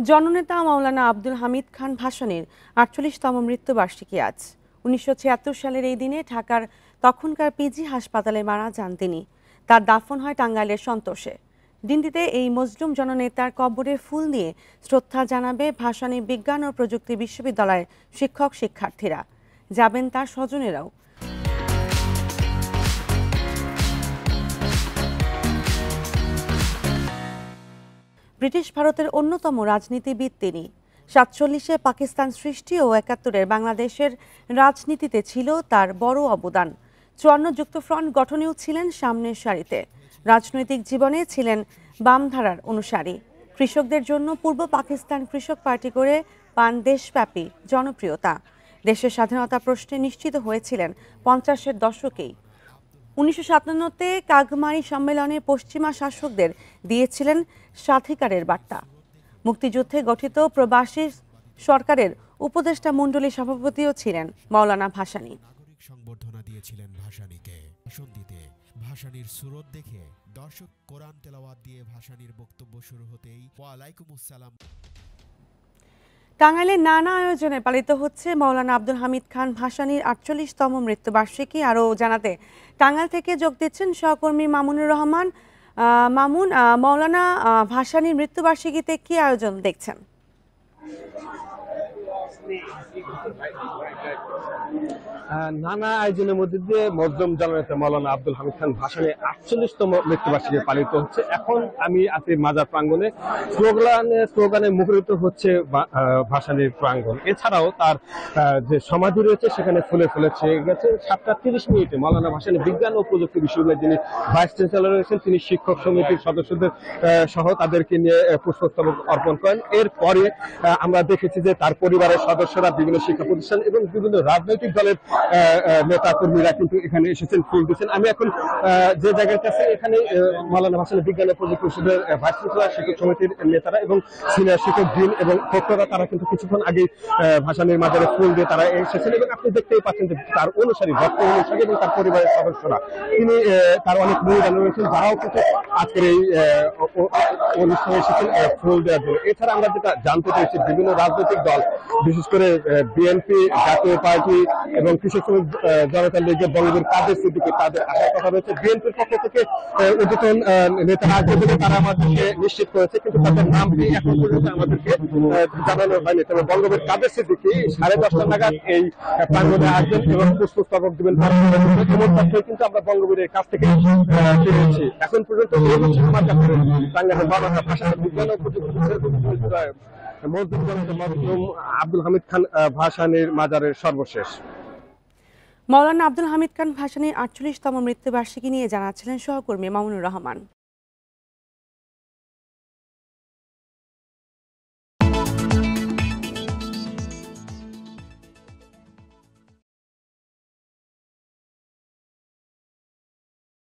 জননেতা মাওলানা আব্দুল হামিদ খান ভাসানীর ৪৮তম মৃত্যুবার্ষিকী আজ। ১৯৭৬ সালের এই দিনে ঢাকার তখনকার পিজি হাসপাতালে মারা যান তিনি। তার দাফন হয় টাঙ্গাইলের সন্তোষে। দিনটিতে এই মজলুম জননেতার কবরে ফুল দিয়ে শ্রদ্ধা জানাবে ভাসানী বিজ্ঞান ও প্রযুক্তি বিশ্ববিদ্যালয়ের শিক্ষক শিক্ষার্থীরা। যাবেন তার স্বজনেরাও। ব্রিটিশ ভারতের অন্যতম রাজনীতিবিদ তিনি। ৪৭-এ পাকিস্তান সৃষ্টি ও ৭১-এর বাংলাদেশের রাজনীতিতে ছিল তার বড় অবদান। ৫৪ যুক্তফ্রন্ট গঠনেও ছিলেন সামনের সারিতে। রাজনৈতিক জীবনে ছিলেন বামধারার অনুসারী। কৃষকদের জন্য পূর্ব পাকিস্তান কৃষক পার্টি করে পান দেশব্যাপী জনপ্রিয়তা। দেশের স্বাধীনতা প্রশ্নে নিশ্চিত হয়েছিলেন ৫০-এর দশকেই। ১৯৫৭-তে কাগমারি সম্মেলনে পশ্চিমা শাসকদের দিয়েছিলেন স্বাধিকারের বার্তা। মুক্তিযুদ্ধে গঠিত প্রবাসী সরকারের উপদেষ্টা মণ্ডলীর সভাপতিও ছিলেন মাওলানা ভাসানী। নাগরিক সংবর্ধনা দিয়েছিলেন ভাসানীকে। ভাষণ দিতে ভাসানীর সুরত দেখে দর্শক কোরআন তেলাওয়াত দিয়ে ভাসানীর বক্তব্য শুরু হতেই ওয়ালাইকুমুস সালাম। টাঙ্গাইলে নানা আয়োজনে পালিত হচ্ছে মাওলানা আব্দুল হামিদ খান ভাসানীর ৪৮তম মৃত্যুবার্ষিকী। আরও জানাতে টাঙ্গাইল থেকে যোগ দিচ্ছেন সহকর্মী মামুনুর রহমান। মামুন, মাওলানা ভাসানীর মৃত্যুবার্ষিকীতে কি আয়োজন দেখছেন? নানা আয়োজনের মধ্যে দিয়ে মজলুম জননেতা মাওলানা আব্দুল হামিদ খান ভাসানীর ৪৮তম মৃত্যুবার্ষিকী পালিত হচ্ছে। এখন আমি আছি মাজার প্রাঙ্গণে। স্লোগানে মুখরিত হচ্ছে ভাসানীর প্রাঙ্গণ। এছাড়াও তার যে সমাধি রয়েছে সেখানে ফুলে ফুলে ছেয়ে গেছে। ৭টা ৩০ মাওলানা ভাসানী বিজ্ঞান ও প্রযুক্তি বিশ্ববিদ্যালয়ের যিনি ভাইস চ্যান্সেলর রয়েছেন তিনি শিক্ষক সমিতির সদস্যদের সহ তাদেরকে নিয়ে পুষ্পস্তবক অর্পণ করেন। এরপরে আমরা দেখেছি যে তার পরিবারের সদস্যরা, বিভিন্ন শিক্ষা প্রতিষ্ঠান এবং বিভিন্ন রাজনৈতিক দলের নেতা কর্মীরা কিন্তু এখানে এসেছেন, ফুল দিচ্ছেন। আমি এখন যে জায়গায় আছি এখানে মাওলানা ভাসানী বিজ্ঞান ও প্রযুক্তি বিশ্ববিদ্যালয়ের ভাইস চ্যান্সেলর, শিক্ষক সমিতির নেতারা এবং সিনিয়র শিক্ষক ডিন এবং ভক্তরা তারা কিন্তু কিছুক্ষণ আগে ভাসানীর মাজারে ফুল দিয়ে তারা এসেছেন এবং আপনি দেখতেই পাচ্ছেন যে তার অনুসারী, ভক্ত অনুসারী এবং তার পরিবারের সদস্যরা তিনি তার অনেক মহিলা রয়েছেন যারাও কিন্তু আজকের এই অনুষ্ঠানে এসেছেন ফুল দেওয়ার জন্য। এছাড়া আমরা যেটা জানতে পেরেছি বিভিন্ন রাজনৈতিক দল, বিশেষ করে বিএনপি, জাতীয় পার্টি এবং কৃষক শ্রমিক জনতা লীগের বঙ্গবীর কাদের সিদ্দিকী তাদের আসার কথা রয়েছে। বিএনপির পক্ষ থেকে ঊর্ধ্বতন নেতা আসবে বলে তারা আমাদেরকে নিশ্চিত করেছে, কিন্তু তাদের নামটি এখন পর্যন্ত আমাদেরকে জানানো হয়নি। তবে বঙ্গবীর কাদের সিদ্দিকী 10:30 নাগাদ এই প্রাঙ্গণে আসবেন এবং পুষ্পস্তবক দিবেন। এমন তথ্যই কিন্তু আমরা বঙ্গবীরের কাছ থেকে পেয়েছি। এখন পর্যন্ত এই হচ্ছে আমার কাছে টাঙ্গাইলের মাওলানা ভাসানী বিজ্ঞান ও প্রযুক্তি বিশ্ববিদ্যালয় মজলুম আব্দুল হামিদ খান ভাসানীর মাজারের সর্বশেষ। মাওলানা আব্দুল হামিদ খান ভাসানীর ৪৮তম মৃত্যুবার্ষিকী নিয়ে জানাচ্ছিলেন সহকর্মী মামুনুর রহমান।